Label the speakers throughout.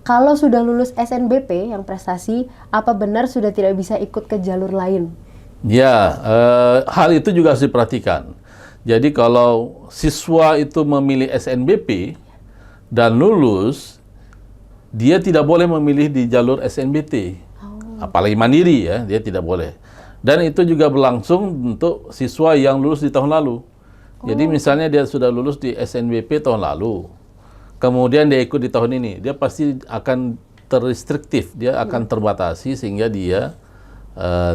Speaker 1: kalau sudah lulus SNBP yang prestasi, apa benar sudah tidak bisa ikut ke jalur lain?
Speaker 2: Ya, hal itu juga harus diperhatikan. Jadi kalau siswa itu memilih SNBP dan lulus, dia tidak boleh memilih di jalur SNBT. Apalagi mandiri ya, dia tidak boleh. Dan itu juga berlangsung untuk siswa yang lulus di tahun lalu. Jadi misalnya dia sudah lulus di SNBP tahun lalu, kemudian dia ikut di tahun ini, dia pasti akan terrestriktif, dia akan terbatasi sehingga dia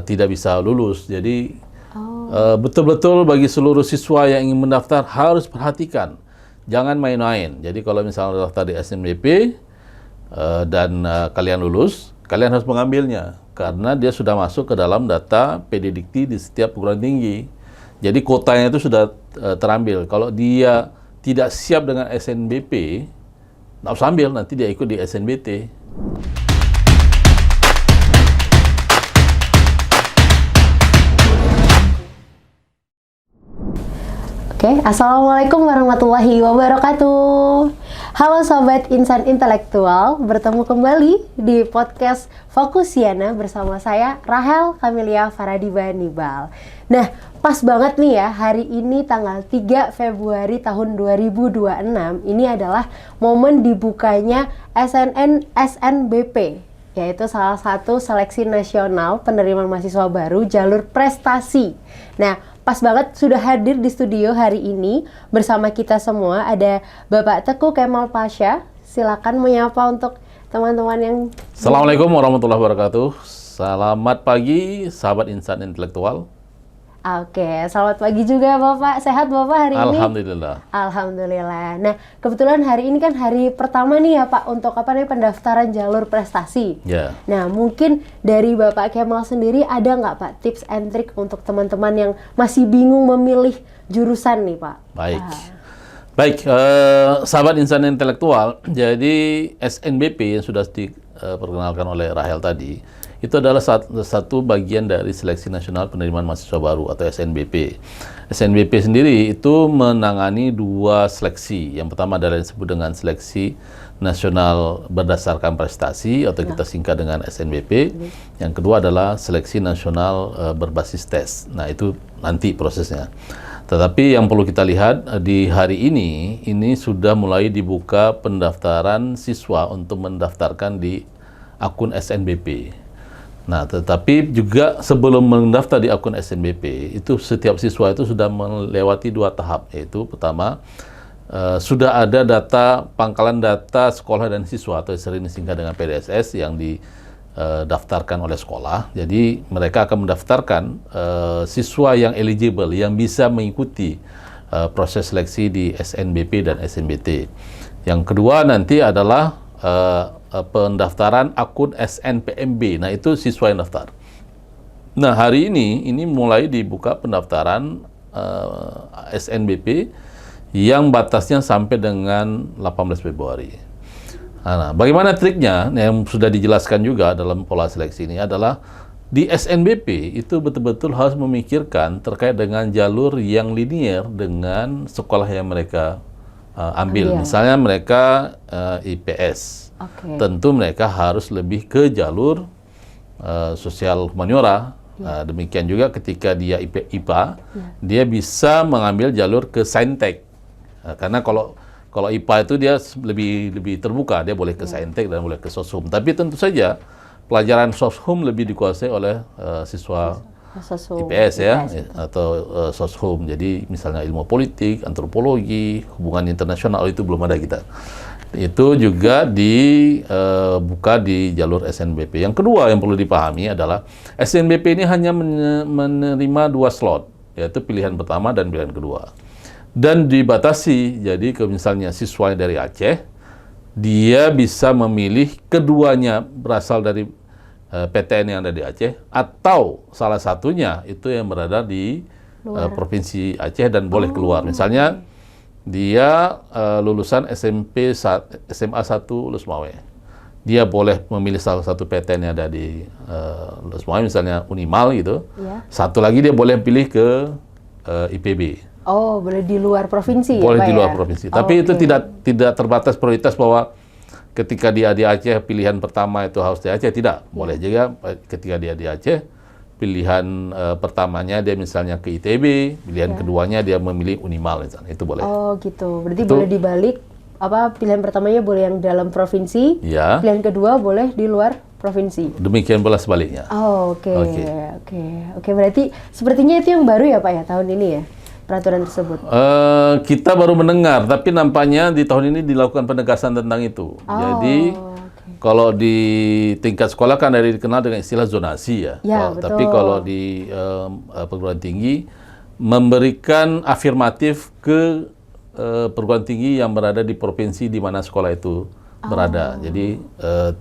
Speaker 2: tidak bisa lulus. Jadi betul-betul bagi seluruh siswa yang ingin mendaftar harus perhatikan, jangan main-main. Jadi kalau misalnya daftar di SNBP dan kalian lulus, kalian harus mengambilnya karena dia sudah masuk ke dalam data PD Dikti di setiap perguruan tinggi. Jadi kuotanya itu sudah terambil. Kalau dia tidak siap dengan SNBP, nggak usah ambil, nanti dia ikut di SNBT.
Speaker 1: Oke, Assalamualaikum warahmatullahi wabarakatuh. Halo Sobat Insan Intelektual, bertemu kembali di podcast Fokusiana bersama saya Rahel Kamelia Faradiba Nibal. Nah, pas banget nih ya, hari ini tanggal 3 Februari tahun 2026, ini adalah momen dibukanya SNBP, yaitu salah satu seleksi nasional penerimaan mahasiswa baru jalur prestasi. Nah, pas banget sudah hadir di studio hari ini bersama kita semua ada Bapak Teguh Kemal Pasha. Silakan menyapa untuk teman-teman yang...
Speaker 2: Assalamualaikum warahmatullahi wabarakatuh. Selamat pagi sahabat insan intelektual.
Speaker 1: Oke, selamat pagi juga Bapak. Sehat Bapak hari ini?
Speaker 2: Alhamdulillah.
Speaker 1: Alhamdulillah. Nah, kebetulan hari ini kan hari pertama nih ya Pak untuk pendaftaran jalur prestasi.
Speaker 2: Ya.
Speaker 1: Nah, mungkin dari Bapak Kemal sendiri ada nggak Pak tips and trick untuk teman-teman yang masih bingung memilih jurusan nih Pak?
Speaker 2: Baik. Baik, sahabat insan intelektual, jadi SNBP yang sudah diperkenalkan oleh Rahel tadi, itu adalah satu bagian dari Seleksi Nasional Penerimaan Mahasiswa Baru atau SNBP. SNBP sendiri itu menangani dua seleksi. Yang pertama adalah yang disebut dengan Seleksi Nasional Berdasarkan Prestasi atau kita singkat dengan SNBP. Yang kedua adalah Seleksi Nasional Berbasis Tes. Nah, itu nanti prosesnya. Tetapi yang perlu kita lihat di hari ini sudah mulai dibuka pendaftaran siswa untuk mendaftarkan di akun SNBP. Nah, tetapi juga sebelum mendaftar di akun SNBP, itu setiap siswa itu sudah melewati dua tahap, yaitu pertama, sudah ada pangkalan data sekolah dan siswa atau sering disingkat dengan PDSS yang didaftarkan oleh sekolah. Jadi mereka akan mendaftarkan siswa yang eligible, yang bisa mengikuti proses seleksi di SNBP dan SNBT. Yang kedua nanti adalah pendaftaran akun SNPMB. Nah, itu siswa yang daftar. Nah, hari ini mulai dibuka pendaftaran SNBP yang batasnya sampai dengan 18 Februari. Nah, bagaimana triknya yang sudah dijelaskan juga dalam pola seleksi ini adalah di SNBP itu betul-betul harus memikirkan terkait dengan jalur yang linier dengan sekolah yang mereka ambil. Misalnya mereka IPS. Tentu mereka harus lebih ke jalur sosial humaniora. Demikian juga ketika dia IPA, dia bisa mengambil jalur ke Saintek. Karena kalau IPA itu dia lebih terbuka, dia boleh ke Saintek dan boleh ke Soshum. Tapi tentu saja pelajaran Soshum lebih dikuasai oleh siswa IPS ya, atau Soshum. Jadi misalnya ilmu politik, antropologi, hubungan internasional itu belum ada kita. Itu juga dibuka di jalur SNBP. Yang kedua yang perlu dipahami adalah SNBP ini hanya menerima dua slot, yaitu pilihan pertama dan pilihan kedua. Dan dibatasi, jadi misalnya siswa dari Aceh, dia bisa memilih keduanya berasal dari PTN yang ada di Aceh, atau salah satunya itu yang berada di Provinsi Aceh dan boleh keluar. Misalnya, dia lulusan SMA 1 Lusmawe. Dia boleh memilih salah satu PTN yang ada di Lusmawe, misalnya Unimal gitu. Satu lagi dia boleh pilih ke IPB.
Speaker 1: Oh, boleh di luar provinsi
Speaker 2: boleh
Speaker 1: ya, Pak,
Speaker 2: di luar
Speaker 1: ya?
Speaker 2: provinsi. Tapi itu tidak terbatas prioritas bahwa ketika dia di Aceh pilihan pertama itu harus di Aceh, tidak. Boleh juga ketika dia di Aceh pilihan pertamanya dia misalnya ke ITB, pilihan keduanya dia memilih Unimal misalnya, itu boleh.
Speaker 1: Oh gitu, berarti boleh dibalik, pilihan pertamanya boleh yang dalam provinsi, pilihan kedua boleh di luar provinsi.
Speaker 2: Demikian pula sebaliknya.
Speaker 1: Oh, oke. Berarti sepertinya itu yang baru ya Pak ya tahun ini ya, peraturan tersebut.
Speaker 2: Kita baru mendengar, tapi nampaknya di tahun ini dilakukan penegasan tentang itu. Jadi kalau di tingkat sekolah kan ada dikenal dengan istilah zonasi ya.
Speaker 1: Betul.
Speaker 2: Tapi kalau di perguruan tinggi memberikan afirmatif ke perguruan tinggi yang berada di provinsi di mana sekolah itu berada. Jadi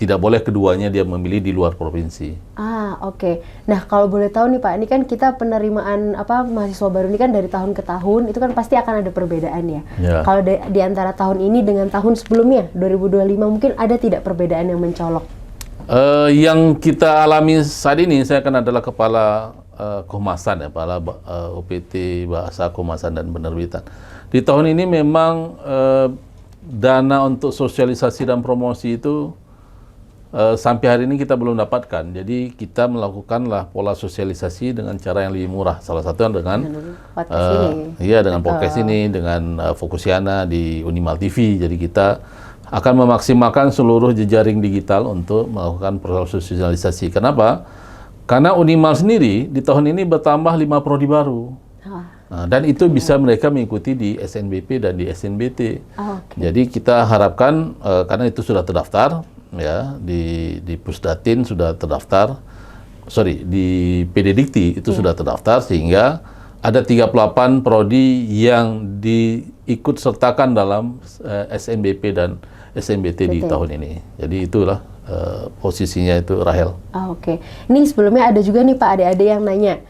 Speaker 2: tidak boleh keduanya dia memilih di luar provinsi.
Speaker 1: Oke. Nah, kalau boleh tahu nih Pak, ini kan kita penerimaan mahasiswa baru ini kan dari tahun ke tahun, itu kan pasti akan ada perbedaan ya. Kalau di antara tahun ini dengan tahun sebelumnya, 2025, mungkin ada tidak perbedaan yang mencolok?
Speaker 2: Yang kita alami saat ini, saya kan adalah kepala Kohmasan ya, kepala OPT Bahasa Kohmasan dan Penerbitan. Di tahun ini memang dana untuk sosialisasi dan promosi itu sampai hari ini kita belum dapatkan. Jadi kita melakukanlah pola sosialisasi dengan cara yang lebih murah. Salah satu dengan podcast ini, dengan Fokusiana di Unimal TV. Jadi kita akan memaksimalkan seluruh jejaring digital untuk melakukan proses sosialisasi. Kenapa? Karena Unimal sendiri di tahun ini bertambah 5 prodi baru. Dan itu bisa mereka mengikuti di SNBP dan di SNBT. Jadi kita harapkan, karena itu sudah terdaftar, ya di Pusdatin sudah terdaftar, di PD Dikti itu sudah terdaftar, sehingga ada 38 prodi yang diikut sertakan dalam SNBP dan SNBT di tahun ini. Jadi itulah posisinya itu, Rahel.
Speaker 1: Oke. Ini sebelumnya ada juga nih Pak adik-adik yang nanya,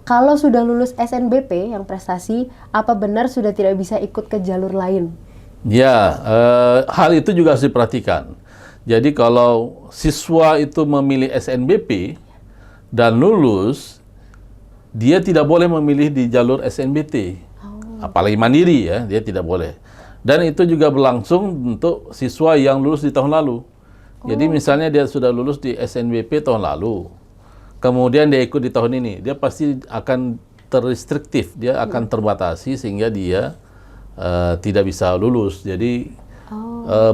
Speaker 1: kalau sudah lulus SNBP yang prestasi, apa benar sudah tidak bisa ikut ke jalur lain?
Speaker 2: Ya, hal itu juga harus diperhatikan. Jadi kalau siswa itu memilih SNBP dan lulus, dia tidak boleh memilih di jalur SNBT. Apalagi mandiri ya, dia tidak boleh. Dan itu juga berlangsung untuk siswa yang lulus di tahun lalu. Jadi misalnya dia sudah lulus di SNBP tahun lalu, kemudian dia ikut di tahun ini, dia pasti akan terrestriktif, dia akan terbatasi sehingga dia tidak bisa lulus. Jadi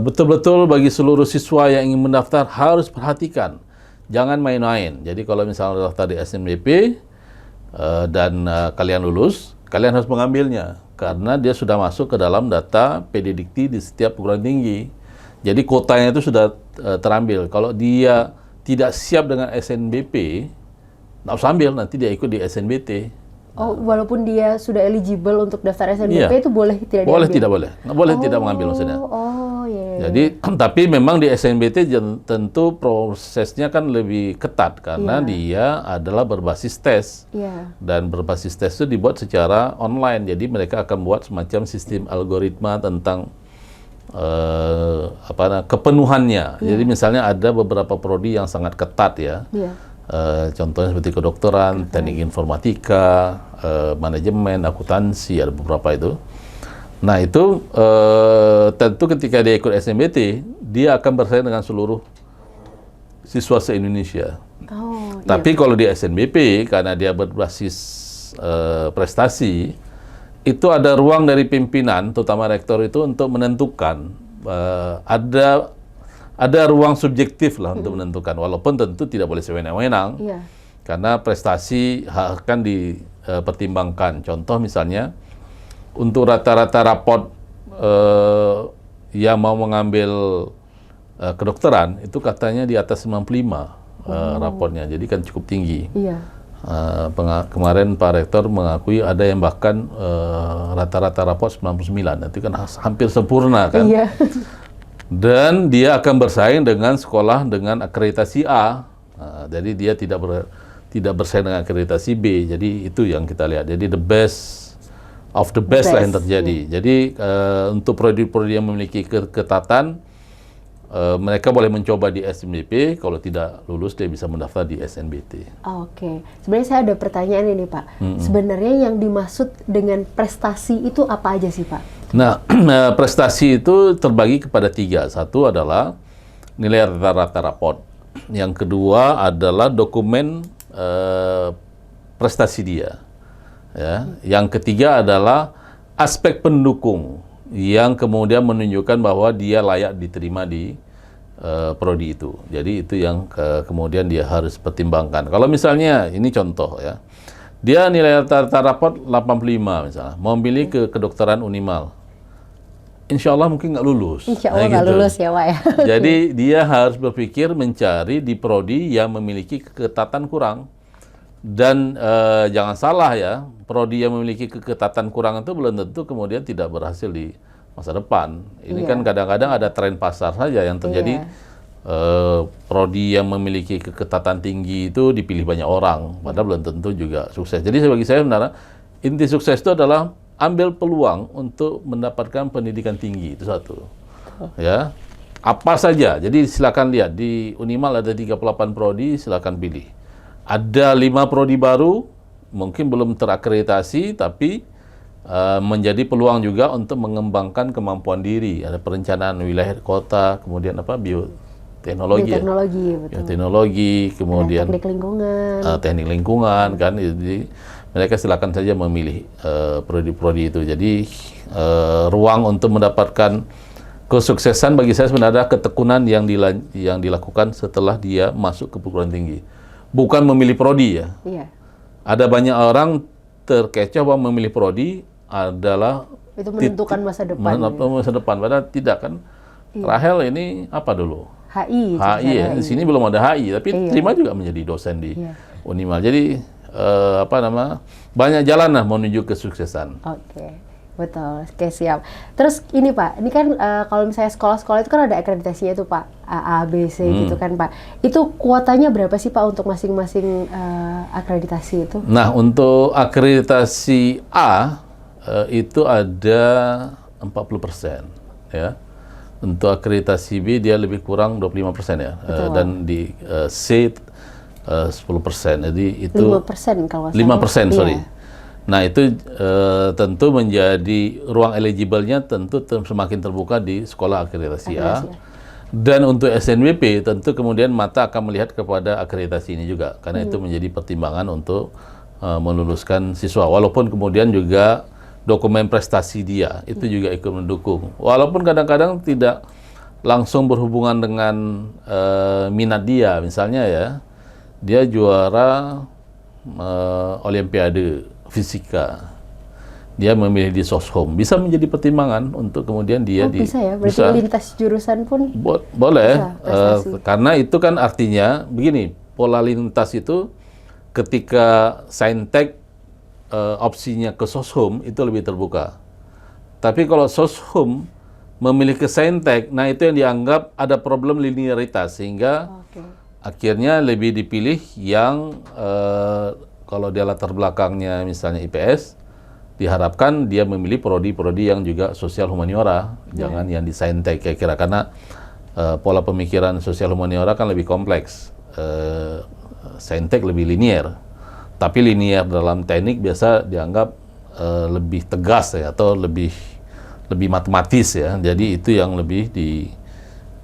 Speaker 2: betul-betul bagi seluruh siswa yang ingin mendaftar harus perhatikan, jangan main-main. Jadi kalau misalnya daftar di SNBP dan kalian lulus, kalian harus mengambilnya karena dia sudah masuk ke dalam data PD Dikti di setiap perguruan tinggi. Jadi kuotanya itu sudah terambil. Kalau dia tidak siap dengan SNBP, nggak usah ambil, nanti dia ikut di SNBT.
Speaker 1: Walaupun dia sudah eligible untuk daftar SNBP, itu boleh tidak diambil?
Speaker 2: Boleh, tidak boleh. Nggak boleh tidak mengambil maksudnya. Jadi, tapi memang di SNBT tentu prosesnya kan lebih ketat karena dia adalah berbasis tes. Dan berbasis tes itu dibuat secara online. Jadi mereka akan buat semacam sistem algoritma tentang kepenuhannya. Jadi misalnya ada beberapa prodi yang sangat ketat ya. Contohnya seperti kedokteran, teknik informatika, manajemen, akuntansi, ada beberapa itu. Nah itu tentu ketika dia ikut SNBT, dia akan bersaing dengan seluruh siswa se-Indonesia. Tapi kalau di SNBP, karena dia berbasis prestasi, itu ada ruang dari pimpinan, terutama rektor itu untuk menentukan. Ada ruang subjektif lah untuk menentukan, walaupun tentu tidak boleh sewenang-wenang, karena prestasi akan dipertimbangkan. Contoh misalnya, untuk rata-rata rapot yang mau mengambil kedokteran, itu katanya di atas 95 raportnya, jadi kan cukup tinggi. Kemarin Pak Rektor mengakui ada yang bahkan rata-rata raport 99, itu kan hampir sempurna kan. Dan dia akan bersaing dengan sekolah dengan akreditasi A. Jadi dia tidak bersaing dengan akreditasi B. Jadi itu yang kita lihat. Jadi the best of the best lah yang terjadi. Jadi untuk prodi-prodi yang memiliki ketatan, mereka boleh mencoba di SNBP. Kalau tidak lulus, dia bisa mendaftar di SNBT.
Speaker 1: Oke. Sebenarnya saya ada pertanyaan ini Pak. Sebenarnya yang dimaksud dengan prestasi itu apa aja sih Pak?
Speaker 2: Nah, prestasi itu terbagi kepada 3. Satu adalah nilai rata-rata raport. Yang kedua adalah dokumen prestasi dia. Ya. Yang ketiga adalah aspek pendukung yang kemudian menunjukkan bahwa dia layak diterima di prodi itu. Jadi itu yang kemudian dia harus pertimbangkan. Kalau misalnya, ini contoh ya, dia nilai rata-rata raport 85 misalnya, mau pilih ke kedokteran Unimal, insya Allah mungkin nggak lulus.
Speaker 1: Insya Allah nggak lulus ya Pak ya.
Speaker 2: Jadi dia harus berpikir mencari di prodi yang memiliki keketatan kurang. Dan jangan salah ya, prodi yang memiliki keketatan kurang itu belum tentu kemudian tidak berhasil di masa depan. Ini kan kadang-kadang ada tren pasar saja yang terjadi. Prodi yang memiliki keketatan tinggi itu dipilih banyak orang, padahal belum tentu juga sukses. Jadi bagi saya sebenarnya inti sukses itu adalah ambil peluang untuk mendapatkan pendidikan tinggi, itu satu. Ya, apa saja. Jadi silakan lihat di Unimal ada 38 prodi, silakan pilih. Ada 5 prodi baru, mungkin belum terakreditasi, tapi menjadi peluang juga untuk mengembangkan kemampuan diri. Ada perencanaan wilayah kota, kemudian bioteknologi, bioteknologi, kemudian teknik lingkungan, kan. Jadi mereka silakan saja memilih prodi-prodi itu. Jadi ruang untuk mendapatkan kesuksesan bagi saya sebenarnya ketekunan yang dilakukan setelah dia masuk ke perguruan tinggi. Bukan memilih prodi ya. Iya. Ada banyak orang terkecoh bahwa memilih prodi adalah
Speaker 1: itu menentukan masa depan.
Speaker 2: Masa depan, padahal tidak kan. Iya. Rahel ini apa dulu?
Speaker 1: HI
Speaker 2: ya. Di sini belum ada HI, tapi terima juga menjadi dosen di Unimal. Jadi banyak jalan lah menuju kesuksesan.
Speaker 1: Oke. Betul, oke siap. Terus ini Pak, ini kan kalau misalnya sekolah-sekolah itu kan ada akreditasinya tuh Pak, A, B, C gitu kan Pak. Itu kuotanya berapa sih Pak untuk masing-masing akreditasi itu?
Speaker 2: Nah, untuk akreditasi A itu ada 40% ya. Untuk akreditasi B dia lebih kurang 25% ya. Dan di C 10%. Jadi itu
Speaker 1: 5% kalau
Speaker 2: 5%, sorry. Nah, itu tentu menjadi ruang eligible-nya tentu semakin terbuka di sekolah akreditasi A. Dan untuk SNBP tentu kemudian mata akan melihat kepada akreditasi ini juga, karena itu menjadi pertimbangan untuk meluluskan siswa. Walaupun kemudian juga dokumen prestasi dia itu juga ikut mendukung. Walaupun kadang-kadang tidak langsung berhubungan dengan minat dia, misalnya ya, dia juara Olimpiade fisika, dia memilih di Soshom, bisa menjadi pertimbangan untuk kemudian dia
Speaker 1: bisa ya, berarti lintas jurusan pun
Speaker 2: boleh, karena itu kan artinya begini, pola lintas itu ketika Saintek opsinya ke Soshom itu lebih terbuka, tapi kalau Soshom memilih ke Saintek, nah itu yang dianggap ada problem linearitas, sehingga akhirnya lebih dipilih yang kalau dia latar belakangnya misalnya IPS, diharapkan dia memilih prodi-prodi yang juga sosial humaniora, jangan yang di Saintek kira-kira, karena pola pemikiran sosial humaniora kan lebih kompleks. Saintek lebih linier, tapi linier dalam teknik biasa dianggap lebih tegas ya, atau lebih matematis ya. Jadi itu yang lebih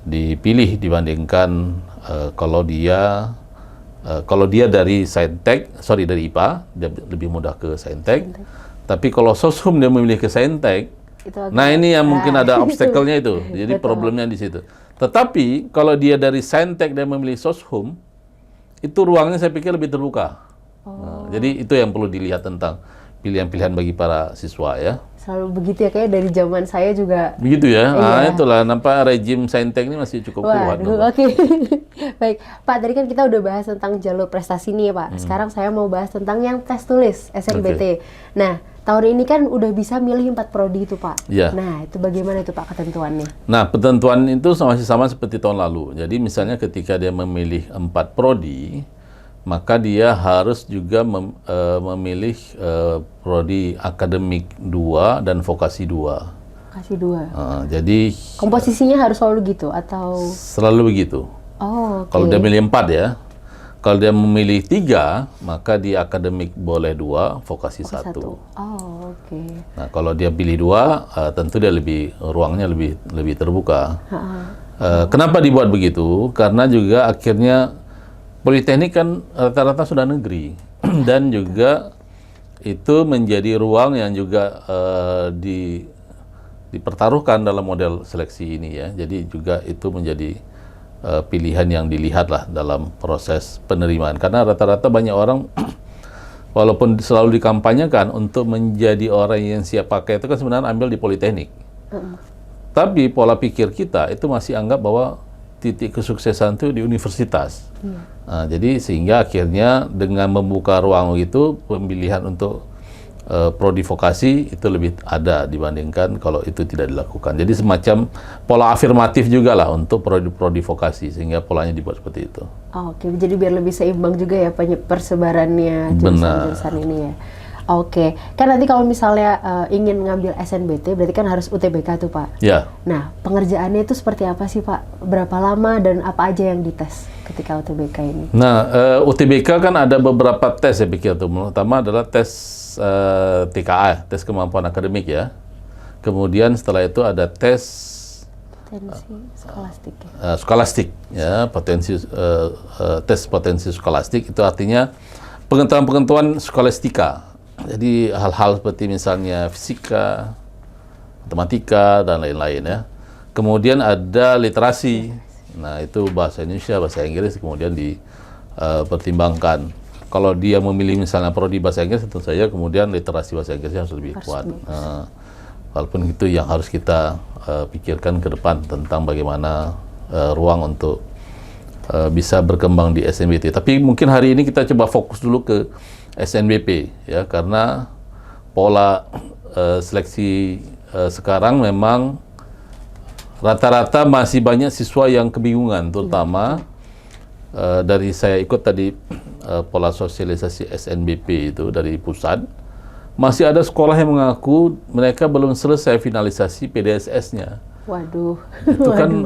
Speaker 2: dipilih dibandingkan kalau dia dari Saintek, dari IPA, dia lebih mudah ke Saintek. Tapi kalau Soshum dia memilih ke Saintek, nah ini yang mungkin ada obstacle-nya itu. Jadi problemnya di situ. Tetapi kalau dia dari Saintek dan memilih Soshum, itu ruangnya saya pikir lebih terbuka. Nah, jadi itu yang perlu dilihat tentang pilihan-pilihan bagi para siswa ya.
Speaker 1: Selalu begitu ya, kayak dari zaman saya juga.
Speaker 2: Begitu ya. Nah, itulah nampak rejim Saintek ini masih cukup kuat.
Speaker 1: Oke. Baik, Pak, tadi kan kita udah bahas tentang jalur prestasi nih ya, Pak. Sekarang saya mau bahas tentang yang tes tulis SNBT. Nah, tahun ini kan udah bisa milih 4 prodi itu, Pak.
Speaker 2: Ya.
Speaker 1: Nah, itu bagaimana itu Pak ketentuannya?
Speaker 2: Nah, ketentuan itu masih sama seperti tahun lalu. Jadi misalnya ketika dia memilih 4 prodi, maka dia harus juga memilih prodi akademik 2 dan vokasi 2.
Speaker 1: Vokasi 2.
Speaker 2: Jadi
Speaker 1: komposisinya harus selalu gitu atau?
Speaker 2: Selalu begitu.
Speaker 1: Oh,
Speaker 2: kalau dia milih 4 ya. Kalau dia memilih 3, maka di akademik boleh 2, vokasi 1.
Speaker 1: Oh, oke.
Speaker 2: Nah, kalau dia pilih 2, tentu dia ruangnya lebih terbuka. Kenapa dibuat begitu? Karena juga akhirnya politeknik kan rata-rata sudah negeri dan juga itu menjadi ruang yang juga dipertaruhkan dalam model seleksi ini ya. Jadi juga itu menjadi pilihan yang dilihat lah dalam proses penerimaan, karena rata-rata banyak orang walaupun selalu dikampanyekan untuk menjadi orang yang siap pakai itu kan sebenarnya ambil di politeknik. Tapi pola pikir kita itu masih anggap bahwa titik kesuksesan itu di universitas. Nah, jadi sehingga akhirnya dengan membuka ruang itu, pemilihan untuk prodi vokasi itu lebih ada dibandingkan kalau itu tidak dilakukan. Jadi semacam pola afirmatif juga lah untuk prodi vokasi, sehingga polanya dibuat seperti itu.
Speaker 1: Oke, jadi biar lebih seimbang juga ya persebarannya jurusan-jurusan ini ya. Oke, kan nanti kalau misalnya ingin ngambil SNBT berarti kan harus UTBK tuh Pak.
Speaker 2: Ya.
Speaker 1: Nah, pengerjaannya itu seperti apa sih Pak? Berapa lama dan apa aja yang dites ketika UTBK ini?
Speaker 2: Nah, UTBK kan ada beberapa tes saya pikir tuh. Pertama adalah tes TKA, tes kemampuan akademik ya. Kemudian setelah itu ada tes
Speaker 1: skolastik.
Speaker 2: Skolastik ya, tes potensi skolastik itu artinya pengetahuan skolastika. Jadi hal-hal seperti misalnya fisika, matematika dan lain-lain ya. Kemudian ada literasi. Nah, itu bahasa Indonesia, bahasa Inggris kemudian dipertimbangkan. Kalau dia memilih misalnya prodi bahasa Inggris, tentu saja kemudian literasi bahasa Inggrisnya harus lebih kuat. Walaupun itu yang harus kita pikirkan ke depan tentang bagaimana ruang untuk bisa berkembang di SNBT. Tapi mungkin hari ini kita coba fokus dulu ke SNBP ya, karena pola seleksi sekarang memang rata-rata masih banyak siswa yang kebingungan, terutama dari saya ikut tadi pola sosialisasi SNBP itu dari pusat, masih ada sekolah yang mengaku mereka belum selesai finalisasi PDSS-nya.
Speaker 1: Waduh.
Speaker 2: Itu kan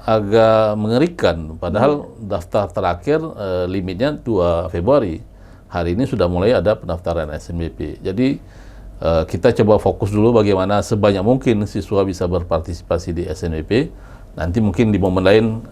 Speaker 2: agak mengerikan, padahal daftar terakhir limitnya 2 Februari. Hari ini sudah mulai ada pendaftaran SNBP. Jadi kita coba fokus dulu bagaimana sebanyak mungkin siswa bisa berpartisipasi di SNBP. Nanti mungkin di momen lain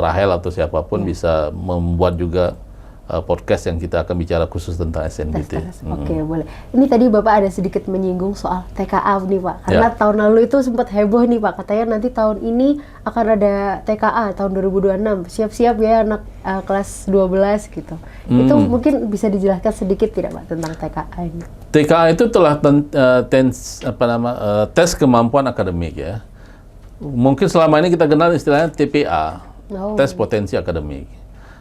Speaker 2: Rahel atau siapapun bisa membuat juga podcast yang kita akan bicara khusus tentang SNBT.
Speaker 1: Oke, boleh. Ini tadi Bapak ada sedikit menyinggung soal TKA nih Pak. Karena tahun lalu itu sempat heboh nih Pak. Katanya nanti tahun ini akan ada TKA tahun 2026. Siap-siap ya anak kelas 12 gitu. Itu mungkin bisa dijelaskan sedikit tidak Pak tentang TKA ini?
Speaker 2: TKA itu telah tes kemampuan akademik ya. Mungkin selama ini kita kenal istilahnya TPA, tes potensi akademik.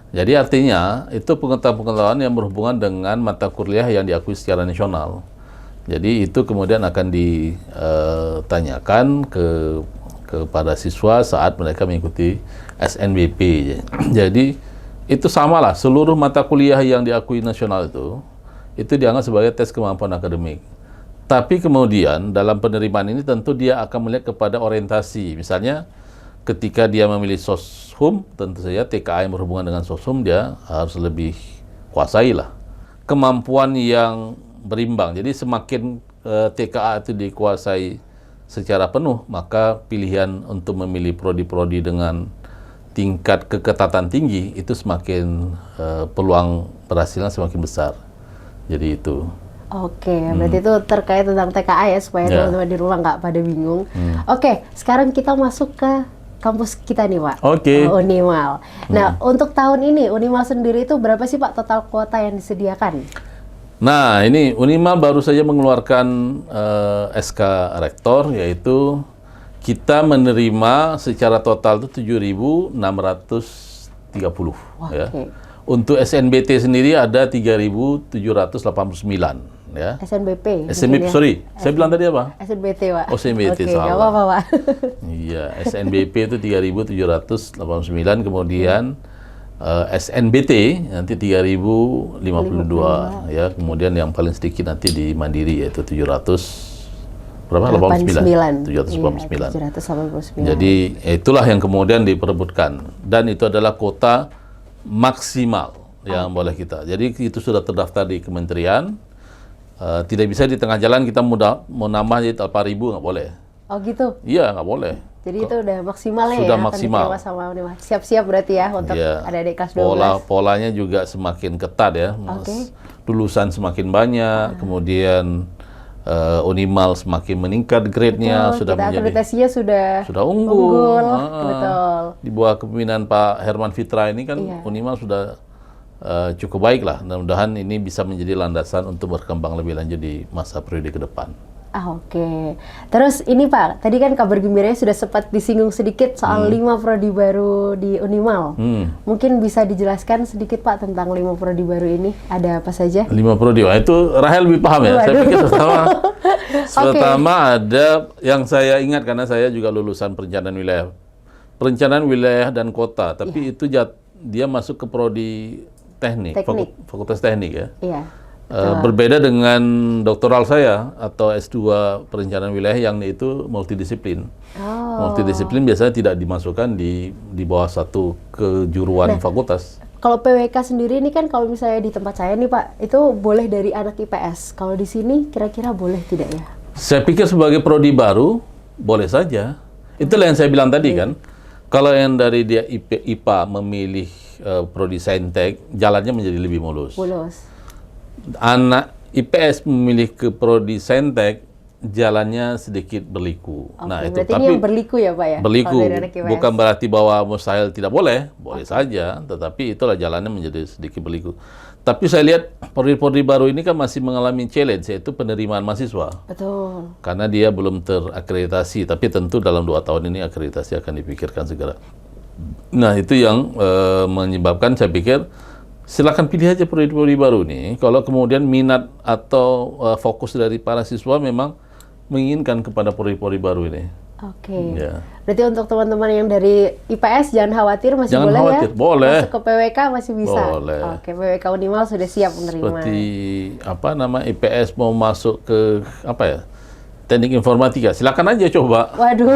Speaker 2: Jadi artinya itu pengetahuan yang berhubungan dengan mata kuliah yang diakui secara nasional. Jadi itu kemudian akan ditanyakan kepada siswa saat mereka mengikuti SNBP. Jadi itu samalah, seluruh mata kuliah yang diakui nasional itu dianggap sebagai tes kemampuan akademik. Tapi kemudian dalam penerimaan ini tentu dia akan melihat kepada orientasi. Misalnya ketika dia memilih soshum, tentu saja TKA yang berhubungan dengan soshum dia harus lebih kuasai lah. Kemampuan yang berimbang. Jadi semakin TKA itu dikuasai secara penuh, maka pilihan untuk memilih prodi-prodi dengan tingkat keketatan tinggi itu semakin peluang berhasilnya semakin besar. Jadi itu.
Speaker 1: Oke, berarti itu terkait tentang TKA ya, supaya teman-teman di rumah nggak pada bingung. Oke, sekarang kita masuk ke kampus kita nih Pak, Unimal. Nah, untuk tahun ini Unimal sendiri itu berapa sih Pak total kuota yang disediakan?
Speaker 2: Nah, ini Unimal baru saja mengeluarkan SK Rektor, yaitu kita menerima secara total itu 7.630. Ya. Untuk SNBT sendiri ada 3.789. Ya.
Speaker 1: SNBP.
Speaker 2: SNBP, sorry. Saya bilang tadi apa?
Speaker 1: SNBT, Pak.
Speaker 2: Oh, SNBT, salah.
Speaker 1: Nggak apa-apa, Pak.
Speaker 2: Iya, SNBP itu 3.789, kemudian SNBT nanti 3.052 ya. Kemudian yang paling sedikit nanti di Mandiri yaitu 700 berapa? 89. 789.
Speaker 1: 789.
Speaker 2: Jadi itulah yang kemudian diperebutkan, dan itu adalah kota maksimal yang boleh kita. Jadi itu sudah terdaftar di kementerian. Tidak bisa di tengah jalan kita mau nambah jadi 4.000, nggak boleh.
Speaker 1: Oh gitu?
Speaker 2: Iya, nggak boleh.
Speaker 1: Jadi itu udah maksimal ya?
Speaker 2: Sudah
Speaker 1: akan
Speaker 2: maksimal.
Speaker 1: diterima sama Unima. Siap-siap berarti ya untuk adik-adik kelas 12.
Speaker 2: Polanya juga semakin ketat ya. Lulusan semakin banyak, kemudian Unimal semakin meningkat grade-nya, sudah
Speaker 1: kita
Speaker 2: menjadi
Speaker 1: akreditasinya sudah
Speaker 2: unggul.
Speaker 1: Betul.
Speaker 2: Di bawah kepemimpinan Pak Herman Fitra ini kan Unimal sudah cukup baik lah. Mudah-mudahan ini bisa menjadi landasan untuk berkembang lebih lanjut di masa periode ke depan.
Speaker 1: Oke. Terus ini Pak, tadi kan kabar gembiranya sudah sempat disinggung sedikit soal 5 prodi baru di Unimal. Mungkin bisa dijelaskan sedikit Pak tentang 5 prodi baru ini, ada apa saja?
Speaker 2: 5 prodi, itu Rahel lebih paham ya. Saya pikir pertama ada yang saya ingat karena saya juga lulusan perencanaan wilayah dan kota, tapi itu dia masuk ke prodi teknik. Fakultas teknik ya.
Speaker 1: Iya.
Speaker 2: Berbeda dengan doktoral saya atau S2 perencanaan wilayah yang itu multidisiplin. Multidisiplin biasanya tidak dimasukkan di bawah satu kejuruan fakultas.
Speaker 1: Kalau PWK sendiri ini kan kalau misalnya di tempat saya nih Pak, itu boleh dari anak IPS. Kalau di sini kira-kira boleh tidak ya?
Speaker 2: Saya pikir sebagai prodi baru boleh saja. Itulah yang saya bilang tadi kan. Kalau yang dari dia IPA memilih prodi Saintek, jalannya menjadi lebih mulus. Anak IPS memilih ke prodi Saintek, jalannya sedikit berliku. Nah, itu
Speaker 1: berarti ini yang berliku ya Pak ya?
Speaker 2: Berliku, bukan berarti bahwa mustahil tidak boleh saja, tetapi itulah jalannya menjadi sedikit berliku. Tapi saya lihat prodi-prodi baru ini kan masih mengalami challenge, yaitu penerimaan mahasiswa.
Speaker 1: Betul.
Speaker 2: Karena dia belum terakreditasi, tapi tentu dalam 2 tahun ini akreditasi akan dipikirkan segera. Nah, itu yang menyebabkan saya pikir silakan pilih aja prodi-prodi baru nih. Kalau kemudian minat atau fokus dari para siswa memang menginginkan kepada prodi-prodi baru ini.
Speaker 1: Oke. Berarti untuk teman-teman yang dari IPS jangan khawatir, masih boleh ya?
Speaker 2: Boleh.
Speaker 1: Masuk ke PWK masih bisa.
Speaker 2: Boleh.
Speaker 1: Oke, PWK Unimal sudah siap menerima.
Speaker 2: Seperti IPS mau masuk ke teknik informatika, silakan aja coba.
Speaker 1: Waduh,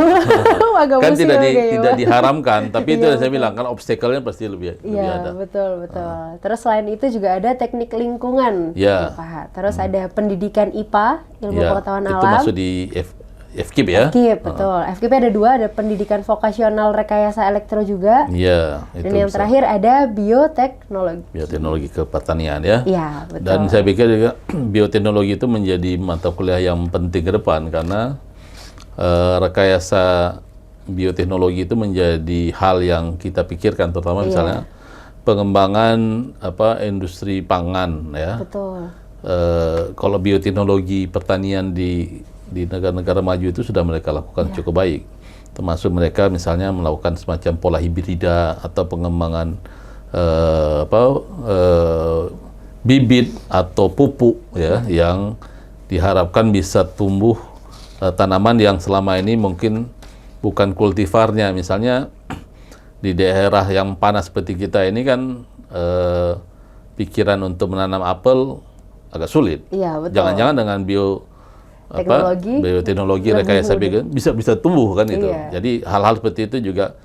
Speaker 1: agak
Speaker 2: kan
Speaker 1: musim
Speaker 2: tidak diharamkan, tapi itu yang saya bilang kan obstacle-nya pasti lebih ada.
Speaker 1: Betul. Terus selain itu juga ada teknik lingkungan, Pak. Terus ada pendidikan IPA, ilmu pengetahuan alam.
Speaker 2: Itu masuk di FKIP ya?
Speaker 1: FKIP, betul. FKIP ada 2, ada pendidikan vokasional rekayasa elektro juga.
Speaker 2: Iya.
Speaker 1: Dan yang terakhir ada bioteknologi.
Speaker 2: Bioteknologi kepertanian ya?
Speaker 1: Iya, betul.
Speaker 2: Dan saya pikir juga bioteknologi itu menjadi mata kuliah yang penting ke depan karena rekayasa bioteknologi itu menjadi hal yang kita pikirkan, terutama misalnya pengembangan industri pangan ya.
Speaker 1: Betul.
Speaker 2: Kalau bioteknologi pertanian di negara-negara maju itu sudah mereka lakukan cukup baik, termasuk mereka misalnya melakukan semacam pola hibrida atau pengembangan bibit atau pupuk ya yang diharapkan bisa tumbuh tanaman yang selama ini mungkin bukan kultivarnya. Misalnya di daerah yang panas seperti kita ini kan pikiran untuk menanam apel agak sulit.
Speaker 1: Iya, betul.
Speaker 2: Jangan-jangan dengan bioteknologi rekayasa bisa tumbuh kan itu. Jadi hal-hal seperti itu juga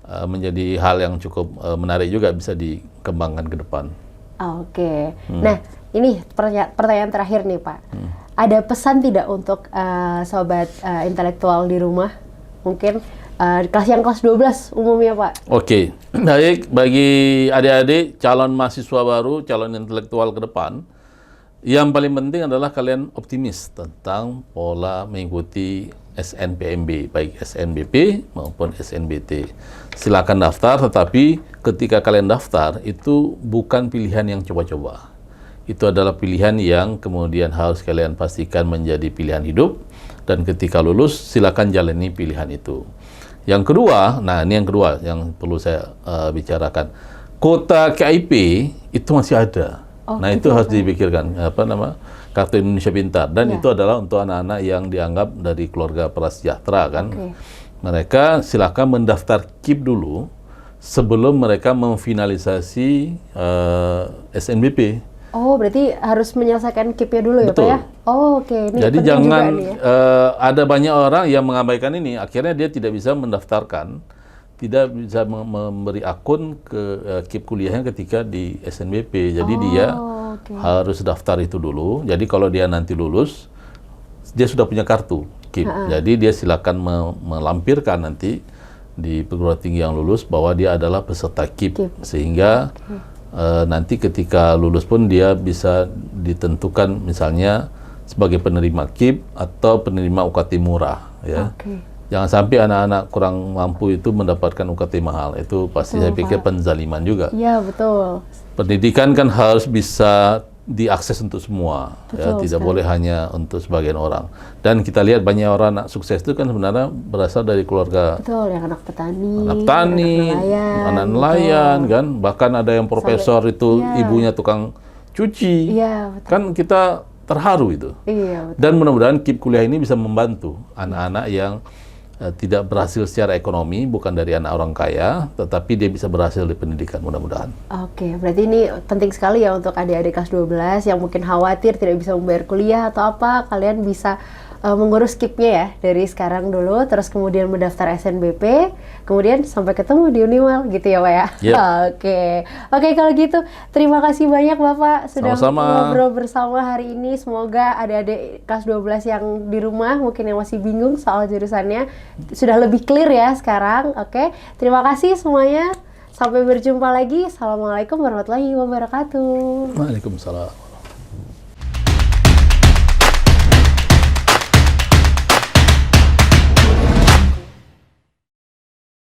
Speaker 2: menjadi hal yang cukup menarik juga bisa dikembangkan ke depan.
Speaker 1: Oke. Nah, ini pertanyaan terakhir nih Pak. Ada pesan tidak untuk sobat intelektual di rumah? Mungkin kelas 12 umumnya Pak.
Speaker 2: Oke. Baik, bagi adik-adik calon mahasiswa baru, calon intelektual ke depan, yang paling penting adalah kalian optimis tentang pola mengikuti SNPMB, baik SNBP maupun SNBT. Silakan daftar, tetapi ketika kalian daftar, itu bukan pilihan yang coba-coba. Itu adalah pilihan yang kemudian harus kalian pastikan menjadi pilihan hidup, dan ketika lulus, silakan jalani pilihan itu. Yang kedua, ini yang kedua yang perlu saya bicarakan. Kuota KIP itu masih ada. Itu harus dipikirkan, Kartu Indonesia Pintar, dan itu adalah untuk anak-anak yang dianggap dari keluarga prasejahtera kan. Mereka silakan mendaftar KIP dulu sebelum mereka memfinalisasi SNBP.
Speaker 1: Oh, berarti harus menyelesaikan KIP-nya dulu ya, Pak ya? Oh, oke. Ini
Speaker 2: jadi jangan ada banyak orang yang mengabaikan ini, akhirnya dia tidak bisa mendaftarkan tidak bisa memberi akun ke KIP kuliahnya ketika di SNBP. Jadi dia harus daftar itu dulu. Jadi kalau dia nanti lulus, dia sudah punya kartu KIP. Jadi dia silakan melampirkan nanti di perguruan tinggi yang lulus bahwa dia adalah peserta KIP. Sehingga nanti ketika lulus pun dia bisa ditentukan misalnya sebagai penerima KIP atau penerima UKT murah. Ya. Jangan sampai anak-anak kurang mampu itu mendapatkan UKT mahal. Itu pasti saya pikir penzaliman juga.
Speaker 1: Iya, betul.
Speaker 2: Pendidikan kan harus bisa diakses untuk semua. Ya, tidak boleh hanya untuk sebagian orang. Dan kita lihat banyak orang anak sukses itu kan sebenarnya berasal dari keluarga.
Speaker 1: Betul, yang anak petani,
Speaker 2: anak nelayan kan. Bahkan ada yang profesor itu ibunya tukang cuci.
Speaker 1: Iya, betul.
Speaker 2: Kan kita terharu itu.
Speaker 1: Iya, betul.
Speaker 2: Dan mudah-mudahan KIP kuliah ini bisa membantu anak-anak yang tidak berhasil secara ekonomi, bukan dari anak orang kaya, tetapi dia bisa berhasil di pendidikan, mudah-mudahan.
Speaker 1: Oke, berarti ini penting sekali ya untuk adik-adik kelas 12 yang mungkin khawatir tidak bisa membayar kuliah atau apa, kalian bisa mengurus KIP-nya ya dari sekarang dulu, terus kemudian mendaftar SNBP, kemudian sampai ketemu di Unimal gitu ya Pak ya? Oke, kalau gitu terima kasih banyak Bapak sudah ngobrol bersama hari ini. Semoga adik-adik kelas 12 yang di rumah mungkin yang masih bingung soal jurusannya sudah lebih clear ya sekarang. Oke, terima kasih semuanya. Sampai berjumpa lagi. Assalamualaikum warahmatullahi wabarakatuh.
Speaker 2: Waalaikumsalam.